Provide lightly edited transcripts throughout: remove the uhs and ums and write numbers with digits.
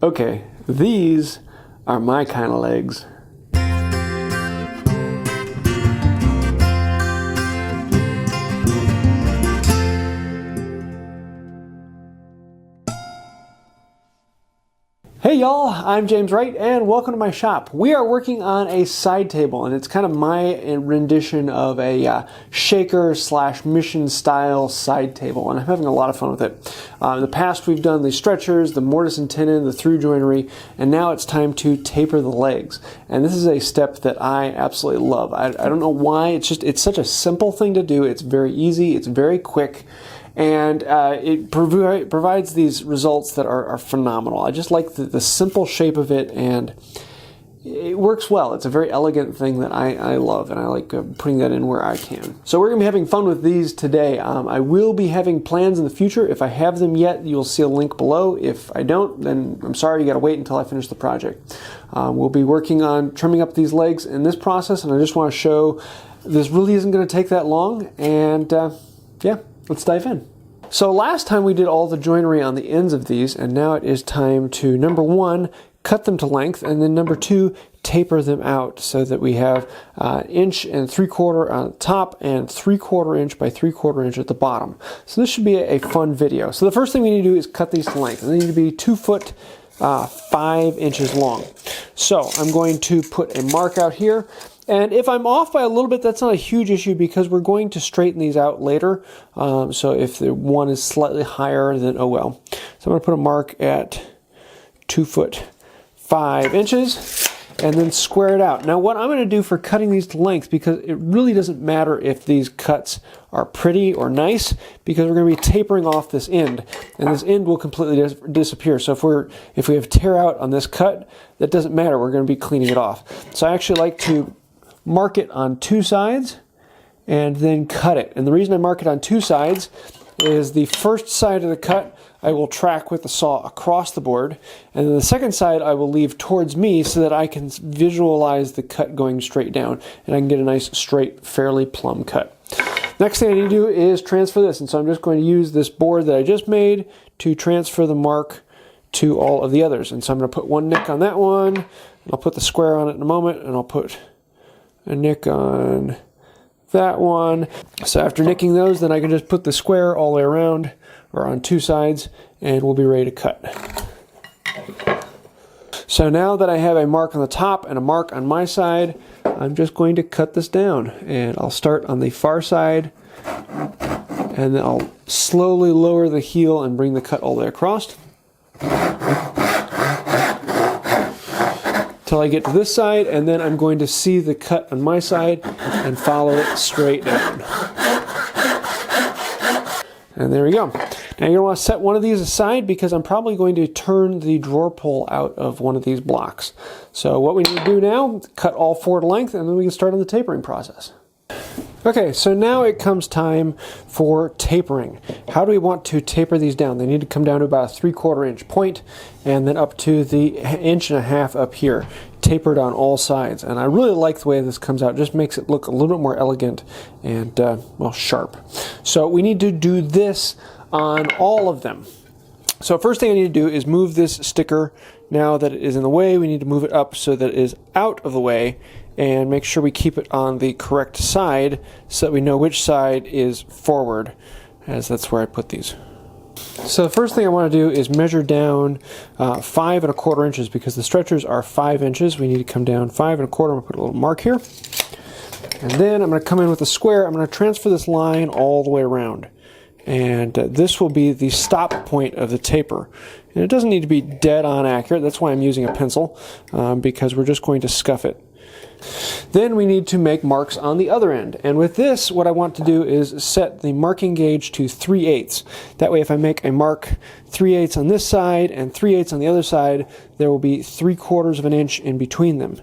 Okay, these are my kind of legs. Hey y'all, I'm James Wright and welcome to my shop. We are working on a side table and it's kind of my rendition of a shaker / mission style side table, and I'm having a lot of fun with it. In the past we've done the stretchers, the mortise and tenon, the through joinery, and now it's time to taper the legs. And this is a step that I absolutely love. I don't know why, it's such a simple thing to do. It's very easy, it's very quick. And it provides these results that are phenomenal. I just like the simple shape of it, and it works well. It's a very elegant thing that I love, and I like putting that in where I can. So we're going to be having fun with these today. I will be having plans in the future. If I have them yet, you'll see a link below. If I don't, then I'm sorry, you got to wait until I finish the project. We'll be working on trimming up these legs in this process, and I just want to show this really isn't going to take that long, and yeah. Let's dive in. So last time we did all the joinery on the ends of these, and now it is time to, number one, cut them to length, and then number two, taper them out so that we have 1 3/4" on the top and 3/4 inch by 3/4 inch at the bottom. So this should be a fun video. So the first thing we need to do is cut these to length, and they need to be 2 foot 5 inches long. So I'm going to put a mark out here. And if I'm off by a little bit, that's not a huge issue because we're going to straighten these out later. So if the one is slightly higher, then oh well. So I'm going to put a mark at 2 foot 5 inches and then square it out. Now what I'm going to do for cutting these to length, because it really doesn't matter if these cuts are pretty or nice, because we're going to be tapering off this end, and this end will completely disappear. So if we have tear out on this cut, that doesn't matter. We're going to be cleaning it off. So I actually like to mark it on 2 sides and then cut it. And the reason I mark it on 2 sides is the first side of the cut I will track with the saw across the board, and then the second side I will leave towards me so that I can visualize the cut going straight down and I can get a nice straight, fairly plumb cut. Next thing I need to do is transfer this, and so I'm just going to use this board that I just made to transfer the mark to all of the others. And so I'm going to put one nick on that one, and I'll put the square on it in a moment, and I'll put a nick on that one. So after nicking those, then I can just put the square all the way around or on 2 sides, and we'll be ready to cut. So now that I have a mark on the top and a mark on my side, I'm just going to cut this down, and I'll start on the far side, and then I'll slowly lower the heel and bring the cut all the way across till I get to this side, and then I'm going to see the cut on my side and follow it straight down. And there we go. Now you're going to want to set one of these aside because I'm probably going to turn the drawer pull out of one of these blocks. So what we need to do now, cut all 4 to length, and then we can start on the tapering process. Okay, so now it comes time for tapering. How do we want to taper these down? They need to come down to about a 3/4 inch point, and then up to the 1.5 inches up here, tapered on all sides. And I really like the way this comes out. It just makes it look a little bit more elegant and, well, sharp. So we need to do this on all of them. So first thing I need to do is move this sticker. Now that it is in the way, we need to move it up so that it is out of the way, and make sure we keep it on the correct side so that we know which side is forward, as that's where I put these. So the first thing I want to do is measure down 5 1/4 inches, because the stretchers are 5 inches. We need to come down 5 1/4. I'm going to put a little mark here. And then I'm going to come in with a square. I'm going to transfer this line all the way around. And this will be the stop point of the taper. And it doesn't need to be dead on accurate. That's why I'm using a pencil, because we're just going to scuff it. Then we need to make marks on the other end. And with this, what I want to do is set the marking gauge to 3/8. That way if I make a mark 3/8 on this side and 3/8 on the other side, there will be 3/4 of an inch in between them.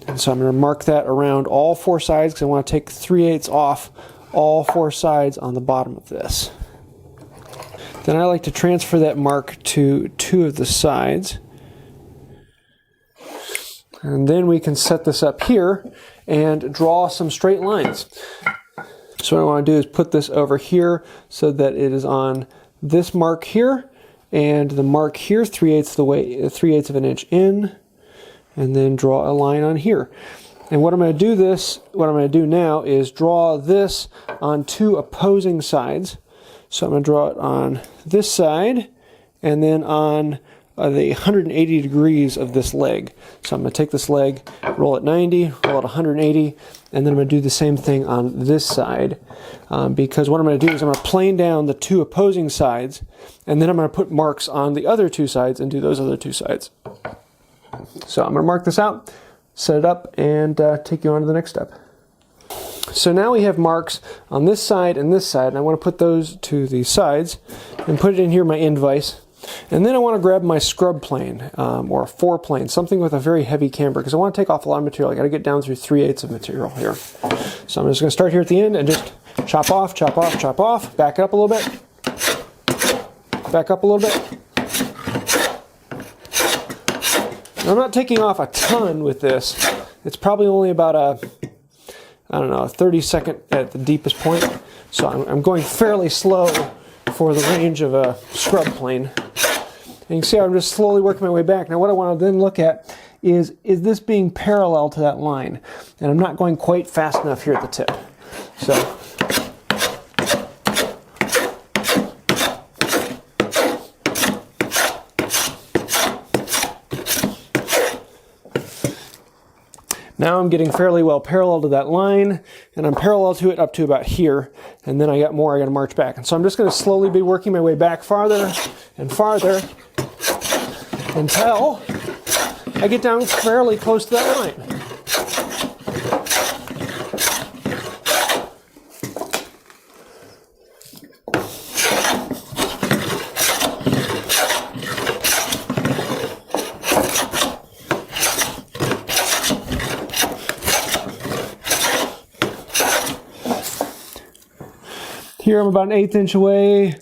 And so I'm going to mark that around all 4 sides, because I want to take 3/8 off all 4 sides on the bottom of this. Then I like to transfer that mark to 2 of the sides. And then we can set this up here and draw some straight lines. So what I want to do is put this over here so that it is on this mark here, and the mark here 3/8 of the way, 3/8 of an inch in, and then draw a line on here. And what I'm going to do now is draw this on two opposing sides. So I'm going to draw it on this side and then on the 180 degrees of this leg. So I'm going to take this leg, roll it 90, roll it 180, and then I'm going to do the same thing on this side. Because what I'm going to do is I'm going to plane down the two opposing sides, and then I'm going to put marks on the other two sides and do those other two sides. So I'm going to mark this out, set it up, and take you on to the next step. So now we have marks on this side, and I want to put those to the sides and put it in here, my end vise. And then I want to grab my scrub plane, or a 4-plane, something with a very heavy camber, because I want to take off a lot of material. I got to get down through 3/8 of material here. So I'm just going to start here at the end and just chop off, chop off, chop off, back up a little bit, back up a little bit. I'm not taking off a ton with this. It's probably only about a 30-second at the deepest point. So I'm going fairly slow for the range of a scrub plane. And you can see how I'm just slowly working my way back. Now what I want to then look at is this being parallel to that line? And I'm not going quite fast enough here at the tip. So now I'm getting fairly well parallel to that line, and I'm parallel to it up to about here, and then I got more I got to march back. And so I'm just going to slowly be working my way back farther and farther until I get down fairly close to that line. Here I'm about 1/8 inch away,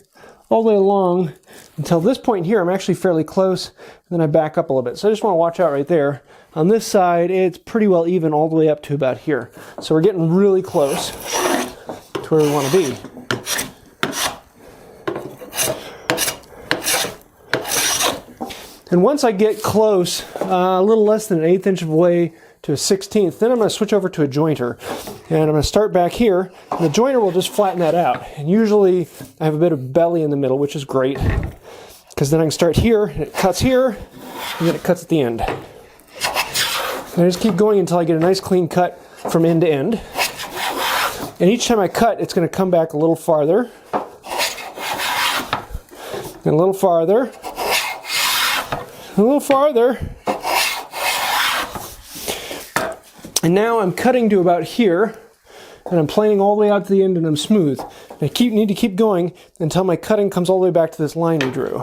all the way along, until this point here I'm actually fairly close, and then I back up a little bit. So I just want to watch out right there. On this side, it's pretty well even all the way up to about here. So we're getting really close to where we want to be. And once I get close, a little less than 1/8 inch away to a 1/16, then I'm going to switch over to a jointer. And I'm going to start back here, and the jointer will just flatten that out. And usually I have a bit of belly in the middle, which is great, because then I can start here, and it cuts here, and then it cuts at the end. And I just keep going until I get a nice clean cut from end to end. And each time I cut, it's going to come back a little farther, and a little farther, and a little farther. And now I'm cutting to about here, and I'm planing all the way out to the end, and I'm smooth. And I need to keep going until my cutting comes all the way back to this line we drew.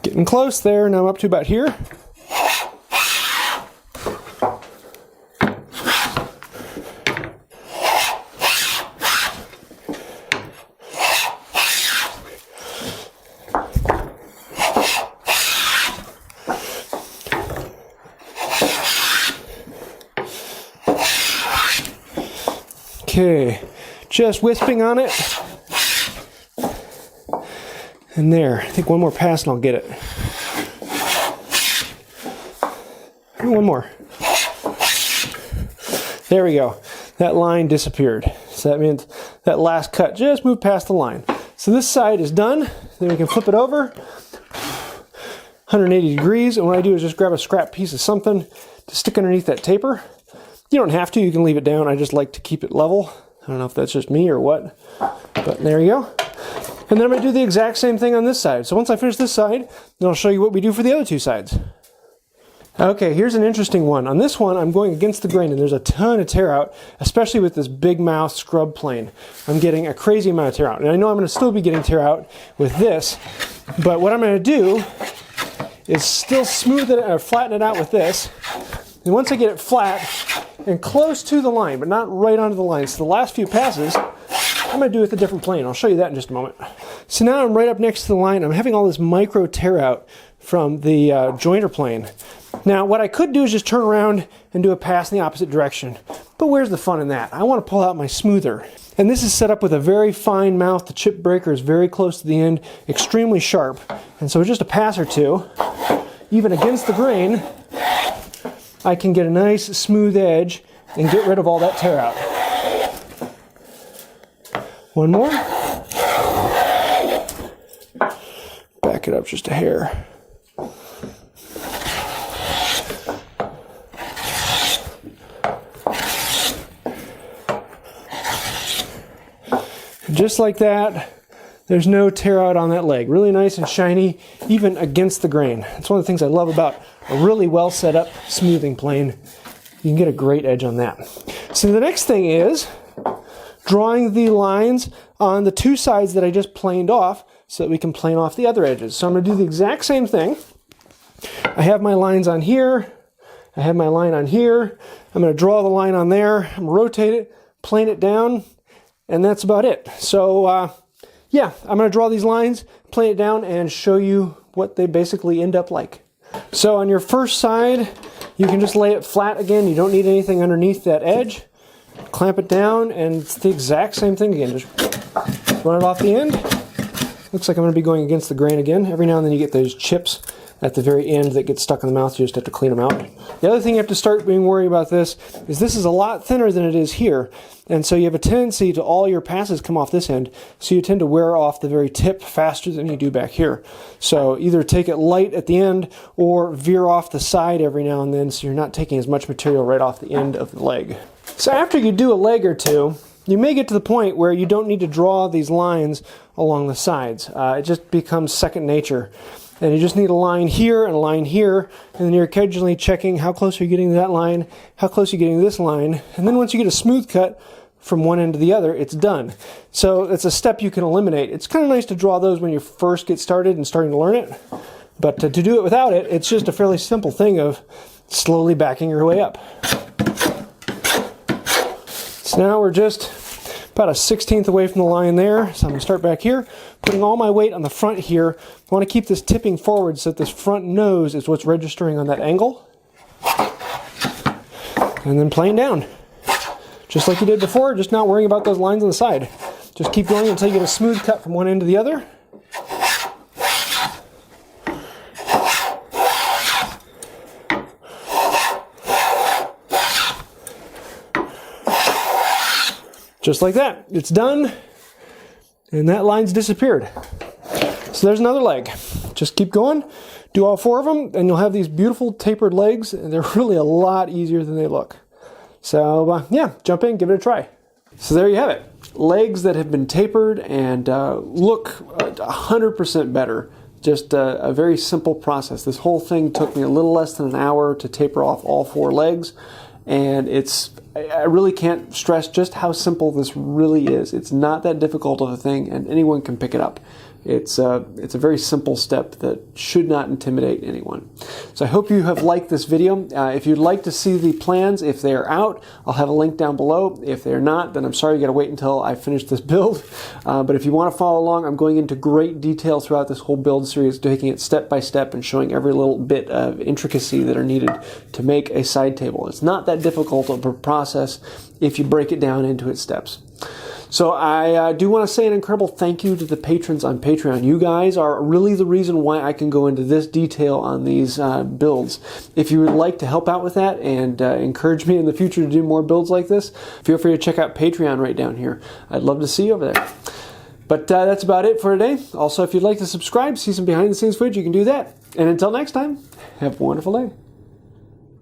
Getting close there. Now I'm up to about here. Okay, just wisping on it. And there, I think one more pass and I'll get it. One more. There we go. That line disappeared. So that means that last cut just moved past the line. So this side is done. Then we can flip it over 180 degrees. And what I do is just grab a scrap piece of something to stick underneath that taper. You don't have to, you can leave it down. I just like to keep it level. I don't know if that's just me or what, but there you go. And then I'm going to do the exact same thing on this side. So once I finish this side, then I'll show you what we do for the other two sides. Okay, here's an interesting one. On this one, I'm going against the grain, and there's a ton of tear out, especially with this big mouth scrub plane. I'm getting a crazy amount of tear out. And I know I'm going to still be getting tear out with this, but what I'm going to do is still smooth it or flatten it out with this. And once I get it flat and close to the line, but not right onto the line, so the last few passes, I'm going to do with a different plane. I'll show you that in just a moment. So now I'm right up next to the line. I'm having all this micro tear out from the jointer plane. Now what I could do is just turn around and do a pass in the opposite direction. But where's the fun in that? I want to pull out my smoother. And this is set up with a very fine mouth. The chip breaker is very close to the end, extremely sharp. And so just a pass or two, even against the grain, I can get a nice smooth edge and get rid of all that tear out. One more. Back it up just a hair. Just like that, there's no tear out on that leg. Really nice and shiny, even against the grain. It's one of the things I love about a really well set up smoothing plane. You can get a great edge on that. So the next thing is drawing the lines on the two sides that I just planed off so that we can plane off the other edges. So I'm going to do the exact same thing. I have my lines on here. I have my line on here. I'm going to draw the line on there. I'm going to rotate it, plane it down, and that's about it. So yeah, I'm going to draw these lines, plane it down, and show you what they basically end up like. So on your first side, you can just lay it flat again. You don't need anything underneath that edge. Clamp it down, and it's the exact same thing again. Just run it off the end. Looks like I'm going to be going against the grain again. Every now and then you get those chips at the very end that get stuck in the mouth. You just have to clean them out. The other thing you have to start being worried about this is a lot thinner than it is here. And so you have a tendency to all your passes come off this end. So you tend to wear off the very tip faster than you do back here. So either take it light at the end or veer off the side every now and then so you're not taking as much material right off the end of the leg. So after you do a leg or two, you may get to the point where you don't need to draw these lines along the sides. It just becomes second nature. And you just need a line here and a line here, and then you're occasionally checking how close are you getting to that line, how close are you getting to this line, and then once you get a smooth cut from one end to the other, it's done. So it's a step you can eliminate. It's kind of nice to draw those when you first get started and starting to learn it, but to do it without it, it's just a fairly simple thing of slowly backing your way up. So now we're just about a 1/16 away from the line there. So I'm going to start back here, putting all my weight on the front here. I want to keep this tipping forward so that this front nose is what's registering on that angle. And then plane down. Just like you did before, just not worrying about those lines on the side. Just keep going until you get a smooth cut from one end to the other. Just like that, it's done, and that line's disappeared. So there's another leg. Just keep going, do all four of them, and you'll have these beautiful tapered legs, and they're really a lot easier than they look. So yeah, jump in, give it a try. So there you have it. Legs that have been tapered and look 100% better. Just a very simple process. This whole thing took me a little less than an hour to taper off all four legs, and I really can't stress just how simple this really is. It's not that difficult of a thing, and anyone can pick it up. It's a very simple step that should not intimidate anyone. So I hope you have liked this video. If you'd like to see the plans, if they are out, I'll have a link down below. If they're not, then I'm sorry you got to wait until I finish this build. But if you want to follow along, I'm going into great detail throughout this whole build series, taking it step by step and showing every little bit of intricacy that are needed to make a side table. It's not that difficult of a process if you break it down into its steps. So I do want to say an incredible thank you to the patrons on Patreon. You guys are really the reason why I can go into this detail on these builds. If you would like to help out with that and encourage me in the future to do more builds like this, feel free to check out Patreon right down here. I'd love to see you over there. But that's about it for today. Also, if you'd like to subscribe, see some behind the scenes footage, you can do that. And until next time, have a wonderful day.